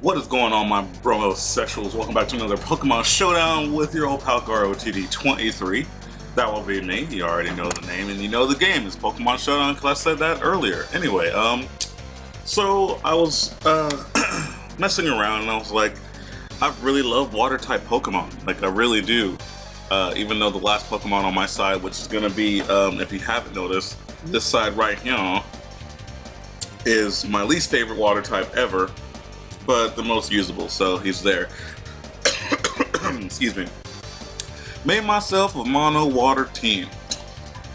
What is going on, my bromosexuals? Welcome back to another Pokemon Showdown with your old pal GaroTD23. That will be me. You already know the name and you know the game. It's Pokemon Showdown because I said that earlier. Anyway, so I was messing around and I was like, I really love water-type Pokemon. Like, I really do. Even though the last Pokemon on my side, which is going to be, if you haven't noticed, this side right here is my least favorite water-type ever, but the most usable, so he's there. Excuse me. Made myself a mono water team,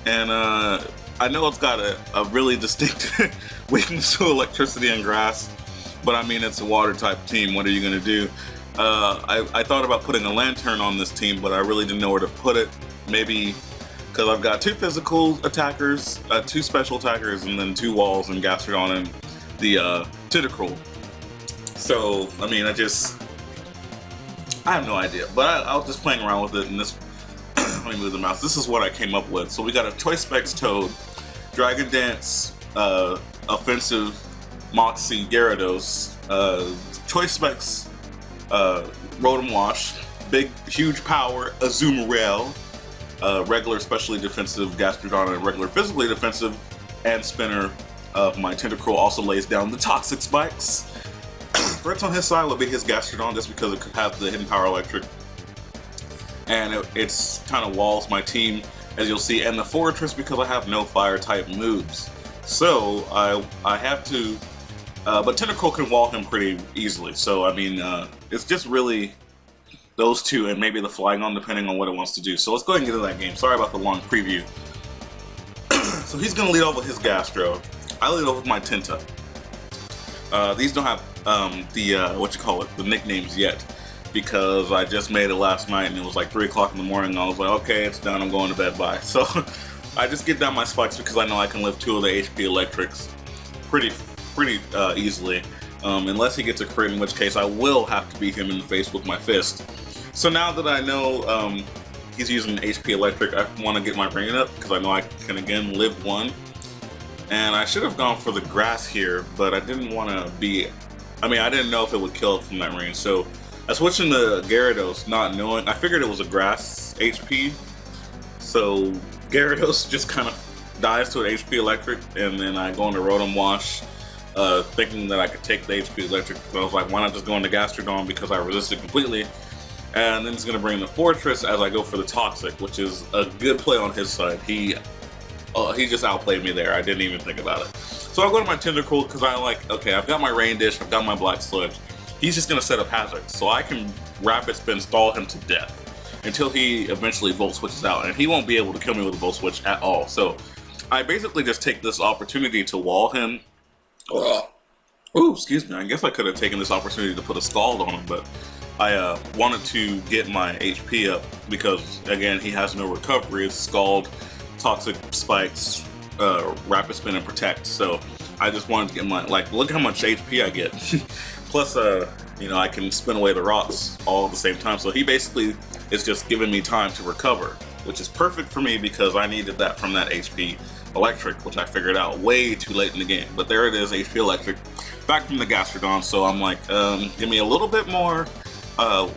and I know it's got a really distinct weakness to electricity and grass, but I mean, it's a water type team. What are you gonna do? I thought about putting a lantern on this team, but I really didn't know where to put it. Maybe because I've got 2 physical attackers, 2 special attackers, and then 2 walls and Gastrodon and the Tentacruel. So, I mean, I have no idea, but I was just playing around with it, and this, let me move the mouse, this is what I came up with. So we got a Choice Specs Toad, Dragon Dance, Offensive Moxie Gyarados, Choice Specs Rotom Wash, Big Huge Power Azumarill, regular specially defensive Gastrodon, and regular physically defensive, and Spinner of my Tentacruel also lays down the Toxic Spikes. Threats on his side will be his Gastrodon, just because it could have the Hidden Power Electric, and it's kind of walls my team, as you'll see, and the Fortress because I have no fire type moves. So I have to, but Tentacruel can wall him pretty easily. So I mean, it's just really those 2 and maybe the Flygon, depending on what it wants to do. So let's go ahead and get into that game. Sorry about the long preview. So he's gonna lead off with his Gastro. I lead off with my Tenta. These don't have the nicknames yet, because I just made it last night and it was like 3 o'clock in the morning. I was like, okay, it's done, I'm going to bed, bye. So I just get down my spikes because I know I can lift 2 of the HP electrics pretty easily, unless he gets a crit, in which case I will have to beat him in the face with my fist. So now that I know he's using HP electric, I want to get my ring up because I know I can again live 1. And I should have gone for the grass here, but I didn't want to be, I didn't know if it would kill it from that range. So I switched into Gyarados, not knowing, I figured it was a grass HP. So Gyarados just kind of dies to an HP electric, and then I go into Rotom Wash, thinking that I could take the HP electric. So I was like, why not just go into Gastrodon, because I resisted completely. And then it's going to bring the Fortress as I go for the Toxic, which is a good play on his side. He just outplayed me there. I didn't even think about it. So I'll go to my Tentacruel because I like, okay, I've got my Rain Dish, I've got my Black Sludge. He's just going to set up Hazard, so I can Rapid Spin stall him to death until he eventually Volt Switches out, and he won't be able to kill me with a Volt Switch at all. So I basically just take this opportunity to wall him. Ooh, excuse me. I guess I could have taken this opportunity to put a Scald on him, but I wanted to get my HP up because, again, he has no recovery. It's Scald, Toxic Spikes, Rapid Spin, and Protect. So I just wanted to get my, like, look how much HP I get. Plus, you know, I can spin away the rocks all at the same time. So he basically is just giving me time to recover, which is perfect for me because I needed that from that HP electric, which I figured out way too late in the game. But there it is, HP electric, back from the Gastrodon. So I'm like, give me a little bit more,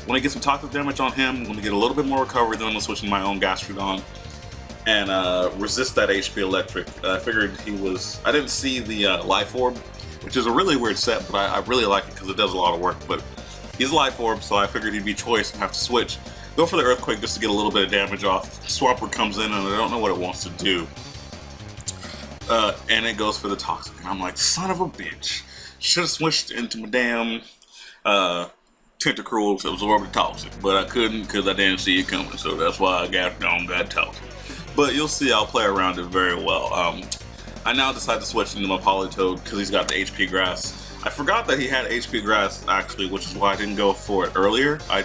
when I get some toxic damage on him, when I get a little bit more recovery, then I'm gonna switch to my own Gastrodon and resist that HP electric. I figured he was, I didn't see the Life Orb, which is a really weird set, but I really like it because it does a lot of work. But he's a Life Orb, so I figured he'd be choice and have to switch. Go for the Earthquake just to get a little bit of damage off. Swampert comes in and I don't know what it wants to do. And it goes for the Toxic. And I'm like, son of a bitch. Should have switched into my damn Tentacruel to absorb the Toxic. But I couldn't because I didn't see it coming. So that's why I got Toxic. But you'll see I'll play around it very well. I now decide to switch into my Politoed because he's got the HP Grass. I forgot that he had HP Grass actually, which is why I didn't go for it earlier. I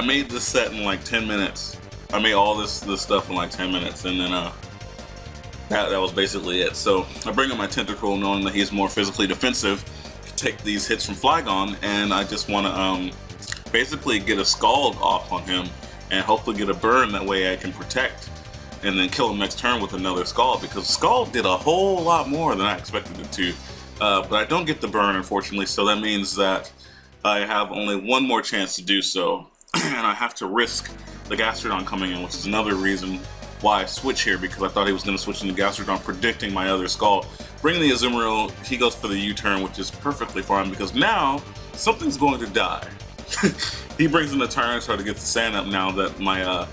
made this set in like 10 minutes. I made all this stuff in like 10 minutes, and then that was basically it. So I bring up my Tentacruel knowing that he's more physically defensive, take these hits from Flygon, and I just want to basically get a Scald off on him and hopefully get a burn, that way I can protect and then kill him next turn with another Scald, because Scald did a whole lot more than I expected it to. But I don't get the burn, unfortunately, so that means that I have only one more chance to do so, and I have to risk the Gastrodon coming in, which is another reason why I switch here, because I thought he was going to switch into Gastrodon, predicting my other Scald. Bringing the Azumarill, he goes for the U-turn, which is perfectly fine, because now something's going to die. He brings in the Tyranitar to get the sand up now that my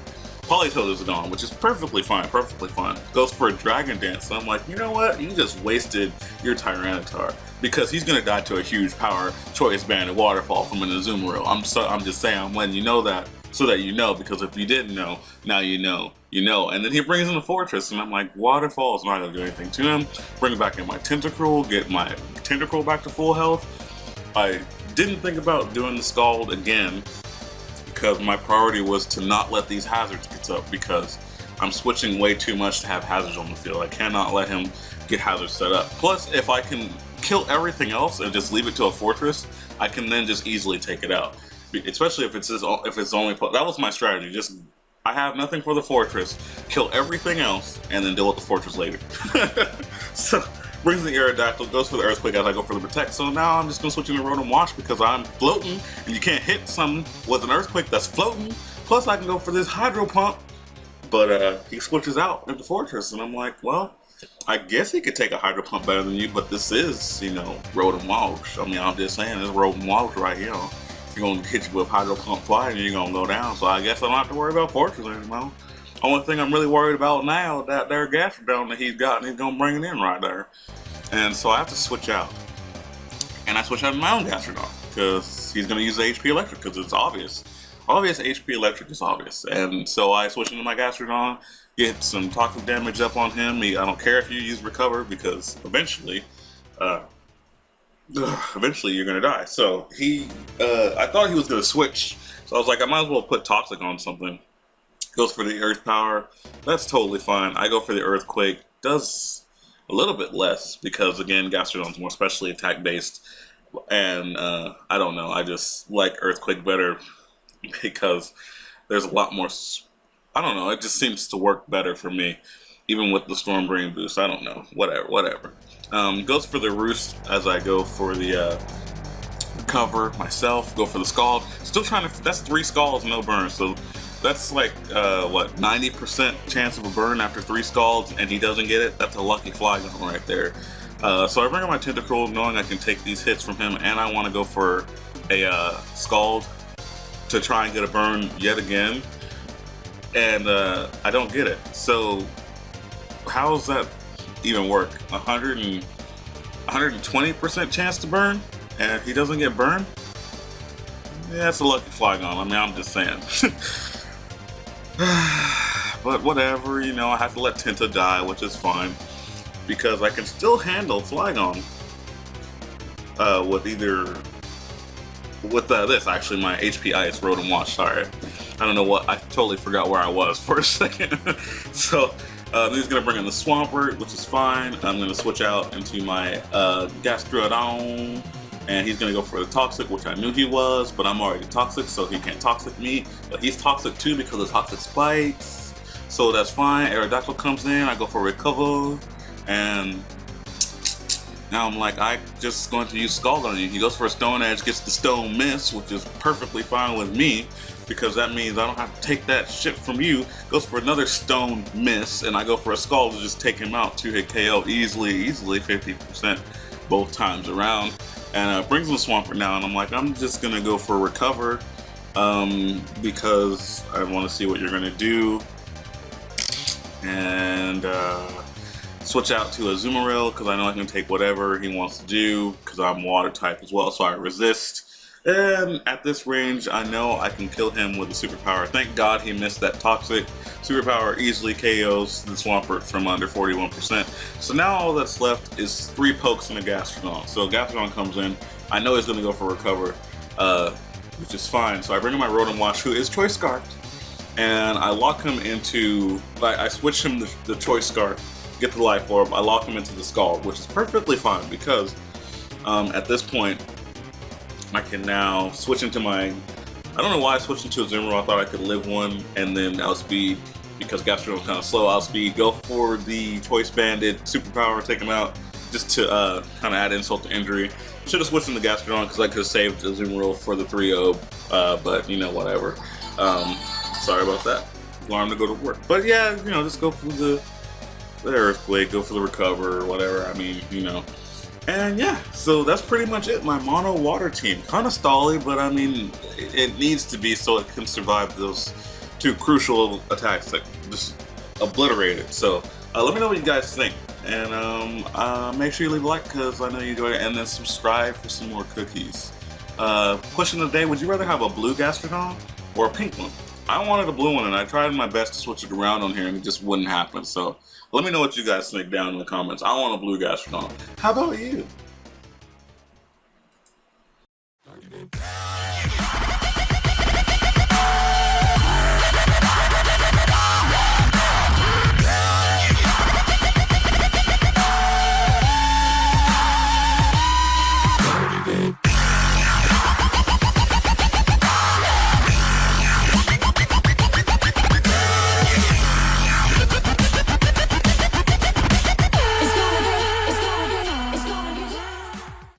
Politoed is gone, which is perfectly fine, perfectly fine. Goes for a Dragon Dance, and I'm like, you know what? You just wasted your Tyranitar, because he's going to die to a huge power choice banded waterfall from an Azumarill. I'm just saying, I'm letting you know that, so that you know, because if you didn't know, now you know. You know, and then he brings in the Fortress, and I'm like, Waterfall is not going to do anything to him. Bring back in my Tentacruel, get my Tentacruel back to full health. I didn't think about doing the Scald again, because my priority was to not let these hazards get up, because I'm switching way too much to have hazards on the field. I cannot let him get hazards set up. Plus, if I can kill everything else and just leave it to a Fortress, I can then just easily take it out. Especially if it's only, that was my strategy. Just, I have nothing for the Fortress, kill everything else, and then deal with the Fortress later. So, brings the Aerodactyl, goes for the Earthquake as I go for the Protect. So now I'm just going to switch into Rotom Wash, because I'm floating, and you can't hit something with an Earthquake that's floating. Plus I can go for this Hydro Pump, but he switches out into Fortress, and I'm like, well, I guess he could take a Hydro Pump better than you, but this is, you know, Rotom Wash. I mean, I'm just saying, this Rotom Wash right here. You're going to hit you with Hydro Pump twice, and you're going to go down, so I guess I don't have to worry about Fortress anymore. Only thing I'm really worried about now is that there Gastrodon that he's got, and he's going to bring it in right there. And so I have to switch out. And I switch out my own Gastrodon, because he's going to use the HP Electric, because it's obvious. Obvious HP Electric is obvious. And so I switch into my Gastrodon, get some toxic damage up on him. I don't care if you use Recover, because eventually you're going to die. So I thought he was going to switch. So I was like, I might as well put Toxic on something. Goes for the Earth Power. That's totally fine. I go for the Earthquake. Does a little bit less, because again, Gastrodon's more specially attack based, and I don't know, I just like Earthquake better, because there's a lot more, I don't know, it just seems to work better for me, even with the Storm Brain boost. I don't know, whatever. Goes for the Roost as I go for the Cover myself, go for the Scald. Still trying to, that's 3 Scalds, no burn, so that's like, what, 90% chance of a burn after 3 Scalds, and he doesn't get it? That's a lucky Flygon right there. So I bring up my Tentacruel, knowing I can take these hits from him, and I want to go for a Scald to try and get a burn yet again. And I don't get it. So how does that even work? 120% chance to burn, and he doesn't get burned? Yeah, that's a lucky Flygon. I mean, I'm just saying. But whatever, you know, I have to let Tenta die, which is fine, because I can still handle Flygon with this, actually, my HP Ice Rotom Wash. Sorry, I don't know what, I totally forgot where I was for a second. So he's gonna bring in the Swampert, which is fine. I'm gonna switch out into my Gastrodon, and he's gonna go for the Toxic, which I knew he was, but I'm already Toxic, so he can't Toxic me. But he's Toxic too because of Toxic Spikes, so that's fine. Aerodactyl comes in, I go for Recover, and now I'm like, I'm just going to use Scald on you. He goes for a Stone Edge, gets the Stone Miss, which is perfectly fine with me, because that means I don't have to take that shit from you. Goes for another Stone Miss, and I go for a Scald to just take him out. 2-hit KO easily 50% both times around. And brings in the Swampert now, and I'm like, I'm just gonna go for Recover, because I want to see what you're gonna do. And switch out to a Azumarill, because I know I can take whatever he wants to do, because I'm Water type as well, so I resist. And at this range, I know I can kill him with a Superpower. Thank God he missed that Toxic. Superpower easily KOs the Swampert from under 41%. So now all that's left is 3 pokes and a Gastrodon. So Gastrodon comes in. I know he's going to go for Recover, which is fine. So I bring in my Rotom Wash, who is Choice Scarfed, and I lock him into, I switch him the Choice Scarf, get the Life Orb, I lock him into the Scald, which is perfectly fine, because at this point, I can now switch into my, I don't know why I switched into a Azumarill. I thought I could live one and then outspeed, because Gastrodon was kind of slow. Outspeed, go for the Choice Banded Superpower, take him out, just to kind of add insult to injury. Should have switched into Gastrodon because I could have saved the Zoom roll for the 3-0, but you know, whatever. Sorry about that. Alarm to go to work. But yeah, you know, just go for the Earthquake, go for the Recover, or whatever. I mean, you know. And yeah, so that's pretty much it. My mono water team. Kind of stally, but I mean, it needs to be so it can survive those 2 crucial attacks that just obliterate it. So let me know what you guys think. And make sure you leave a like because I know you enjoyed it, and then subscribe for some more cookies. Question of the day, would you rather have a blue Gastrodon or a pink one? I wanted a blue one, and I tried my best to switch it around on here, and it just wouldn't happen. So let me know what you guys think down in the comments. I want a blue Gastrodon. How about you?